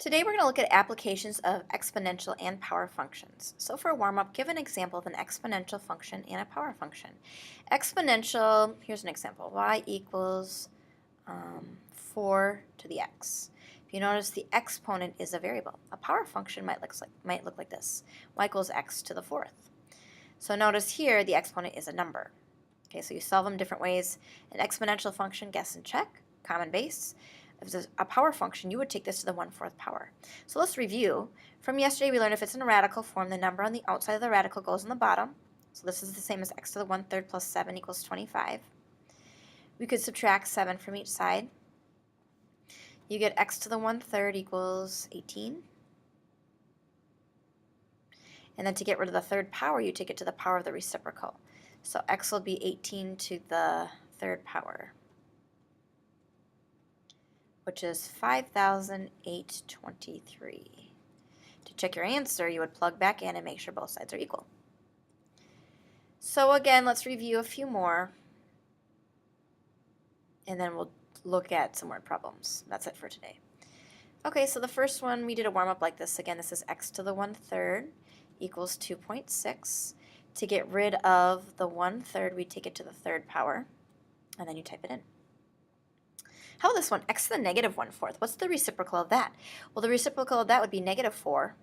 Today we're going to look at applications of exponential and power functions. So for a warm-up, give an example of an exponential function and a power function. Exponential, here's an example, y equals 4 to the x. If you notice, the exponent is a variable. A power function might look like this, y equals x to the fourth. So notice here the exponent is a number. Okay, so you solve them different ways. An exponential function, guess and check, common base. If it's a power function, you would take this to the 1/4 power. So let's review. From yesterday, we learned if it's in a radical form, the number on the outside of the radical goes on the bottom. So this is the same as x to the 1/3 plus 7 equals 25. We could subtract 7 from each side. You get x to the 1/3 equals 18. And then to get rid of the third power, you take it to the power of the reciprocal. So x will be 18 to the third power, which is 5,823. To check your answer, you would plug back in and make sure both sides are equal. So again, let's review a few more, and then we'll look at some word problems. That's it for today. Okay, so the first one, we did a warm-up like this. Again, this is x to the 1/3 equals 2.6. To get rid of the 1/3, we take it to the third power, and then you type it in. How about this one, x to the negative 1/4? What's the reciprocal of that? Well, the reciprocal of that would be -4.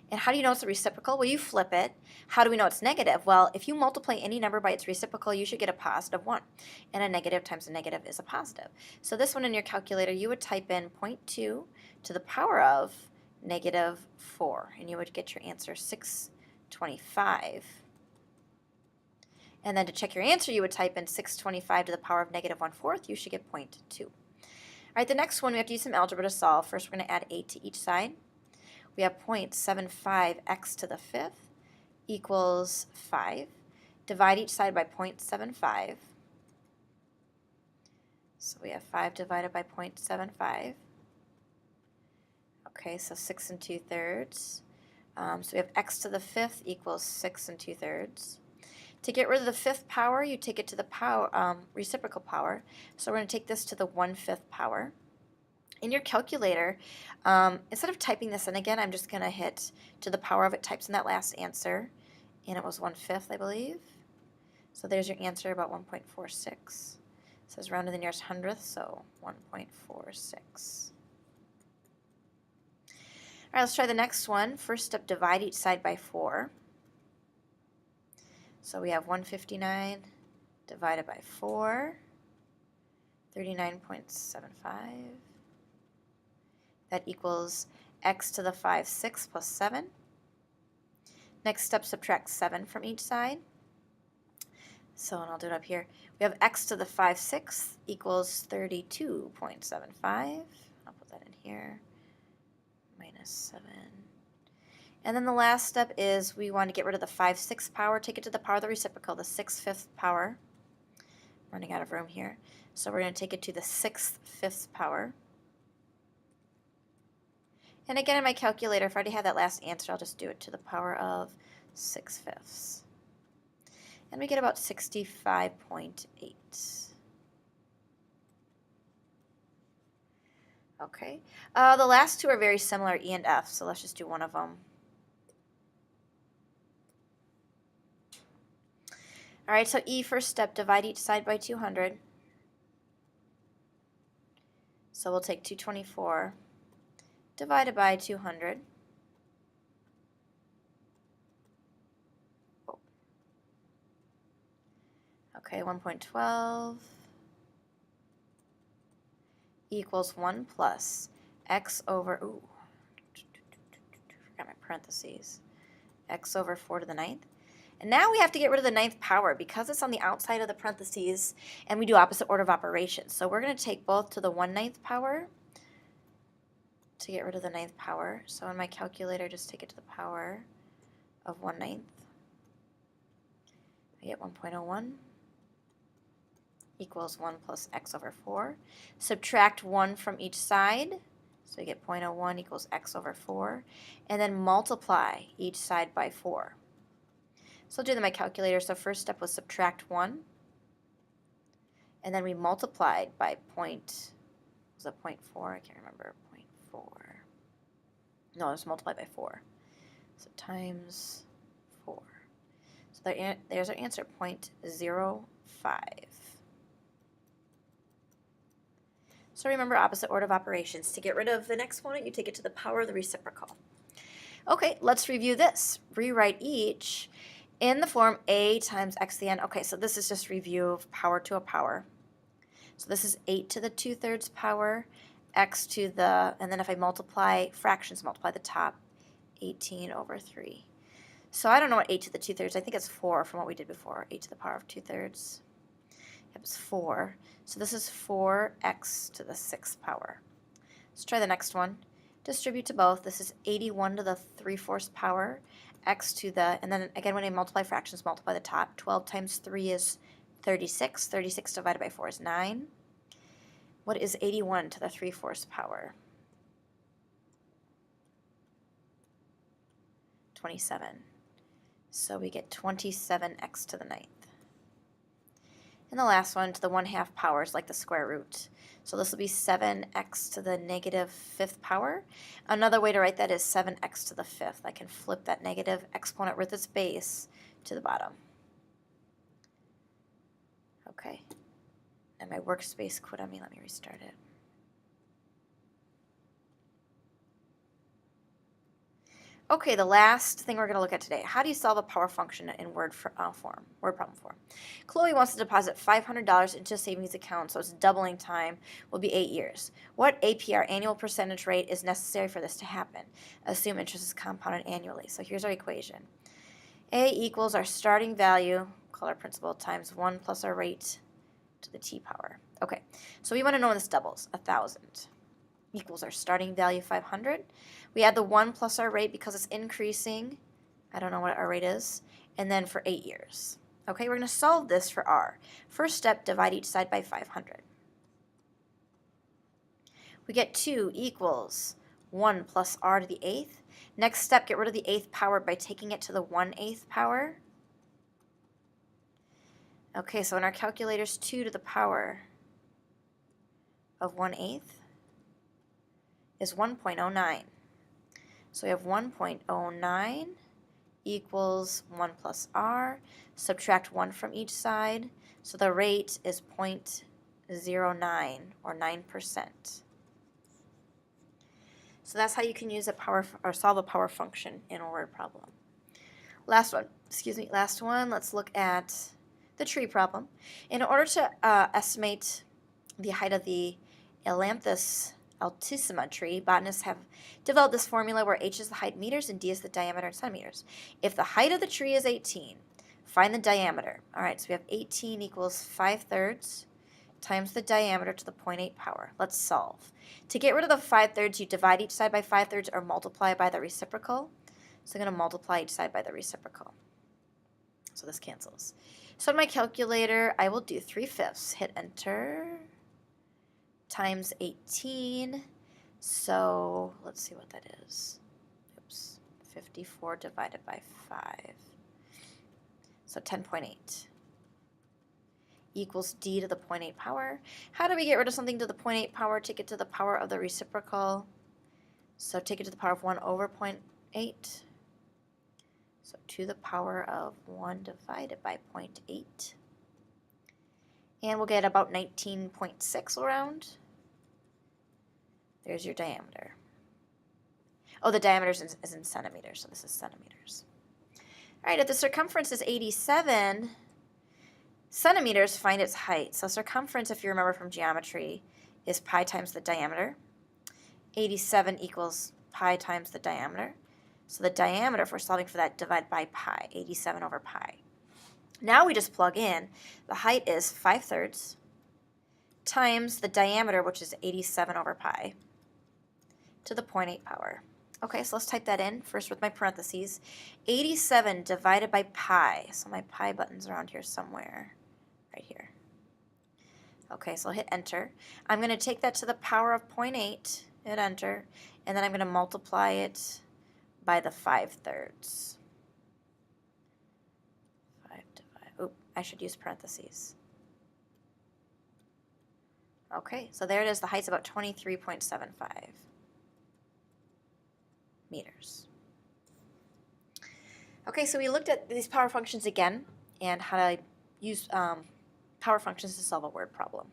And how do you know it's the reciprocal? Well, you flip it. How do we know it's negative? Well, if you multiply any number by its reciprocal, you should get a positive 1. And a negative times a negative is a positive. So this one in your calculator, you would type in 0.2 to the power of -4. And you would get your answer 625. And then to check your answer, you would type in 625 to the power of -1/4. You should get 0.2. All right, the next one, we have to use some algebra to solve. First, we're going to add 8 to each side. We have 0.75 x to the 5th equals 5. Divide each side by 0.75. So we have 5 divided by 0.75. Okay, so 6 2/3. So we have x to the 5th equals 6 2/3. To get rid of the 5th power, you take it to the power, reciprocal power. So we're going to take this to the 1/5 power. In your calculator, instead of typing this in again, I'm just going to hit to the power of it, types in that last answer, and it was 1/5, I believe. So there's your answer, about 1.46. It says round to the nearest hundredth, so 1.46. All right, let's try the next one. First step, divide each side by 4. So we have 159 divided by 4, 39.75. That equals x to the 5/6 plus 7. Next step, subtract 7 from each side. So, and I'll do it up here. We have x to the 5/6 equals 32.75. I'll put that in here. Minus 7. And then the last step is we want to get rid of the 5/6 power, take it to the power of the reciprocal, the 6/5 power. Running out of room here. So we're going to take it to the 6/5 power. And again, in my calculator, if I already have that last answer, I'll just do it to the power of 6/5. And we get about 65.8. Okay. The last two are very similar, E and F, so let's just do one of them. All right, so E, first step, divide each side by 200. So we'll take 224 divided by 200. Oh. Okay, 1.12 equals 1 plus x over, forgot my parentheses, x over 4 to the 9th. And now we have to get rid of the 9th power because it's on the outside of the parentheses, and we do opposite order of operations. So we're going to take both to the 1/9 power to get rid of the 9th power. So in my calculator, just take it to the power of 1/9. I get 1.01 equals 1 plus x over 4. Subtract 1 from each side. So we get 0.01 equals x over 4. And then multiply each side by 4. So I'll do that in my calculator. So first step was subtract 1. And then we multiplied by was it 0.4? I can't remember. 0.4. No, it's multiplied by 4. So times 4. So there's our answer, 0.05. So remember opposite order of operations. To get rid of an exponent, you take it to the power of the reciprocal. Okay, let's review this. Rewrite each in the form a times x to the n. Okay, so this is just review of power to a power. So this is 8 to the 2/3 power, x to the, and then if I multiply fractions, multiply the top, 18 over 3. So I don't know what 8 to the 2/3, I think it's 4 from what we did before, 8 to the power of 2/3. Yep, it's 4. So this is 4x to the 6th power. Let's try the next one. Distribute to both. This is 81 to the 3/4 power, x to the, and then again when I multiply fractions, multiply the top. 12 times 3 is 36. 36 divided by 4 is 9. What is 81 to the 3/4 power? 27. So we get 27x to the 9th. And the last one, to the 1/2 power is like the square root. So this will be 7x to the negative 5th power. Another way to write that is 7x to the 5th. I can flip that negative exponent with its base to the bottom. Okay. And my workspace quit on me. Let me restart it. Okay, the last thing we're going to look at today. How do you solve a power function in word problem form? Chloe wants to deposit $500 into a savings account, so its doubling time will be 8 years. What APR, annual percentage rate, is necessary for this to happen? Assume interest is compounded annually. So here's our equation. A equals our starting value, call our principal, times 1 plus our rate to the t power. Okay, so we want to know when this doubles, 1,000. Equals our starting value, 500. We add the 1 plus our rate because it's increasing. I don't know what our rate is. And then for 8 years. Okay, we're going to solve this for r. First step, divide each side by 500. We get 2 equals 1 plus r to the 8th. Next step, get rid of the 8th power by taking it to the 1/8 power. Okay, so in our calculators, 2 to the power of 1/8 is 1.09. So we have 1.09 equals 1 plus r. Subtract 1 from each side. So the rate is 0.09 or 9%. So that's how you can use a power or solve a power function in a word problem. Last one. Let's look at the tree problem. In order to estimate the height of the Ailanthus altissima tree, botanists have developed this formula where h is the height in meters and d is the diameter in centimeters. If the height of the tree is 18, find the diameter. All right, so we have 18 equals 5/3 times the diameter to the 0.8 power. Let's solve. To get rid of the 5/3, you divide each side by 5/3 or multiply by the reciprocal. So I'm going to multiply each side by the reciprocal. So this cancels. So in my calculator, I will do 3/5. Hit enter. Times 18. So let's see what that is. Oops. 54 divided by 5. So 10.8 equals d to the 0.8 power. How do we get rid of something to the 0.8 power? Take it to the power of the reciprocal. So take it to the power of 1 over 0.8. So to the power of 1 divided by 0.8. And we'll get about 19.6 around. There's your diameter. Oh, the diameter is in centimeters, so this is centimeters. All right, if the circumference is 87 centimeters, find its height. So circumference, if you remember from geometry, is pi times the diameter. 87 equals pi times the diameter. So the diameter, if we're solving for that, divide by pi, 87 over pi. Now we just plug in. The height is 5/3 times the diameter, which is 87 over pi, to the 0.8 power. Okay, so let's type that in first with my parentheses. 87 divided by pi. So my pi button's around here somewhere, right here. Okay, so I'll hit enter. I'm going to take that to the power of 0.8, hit enter, and then I'm going to multiply it by the 5/3. I should use parentheses. Okay, so there it is. The height's about 23.75 meters. Okay, so we looked at these power functions again and how to use power functions to solve a word problem.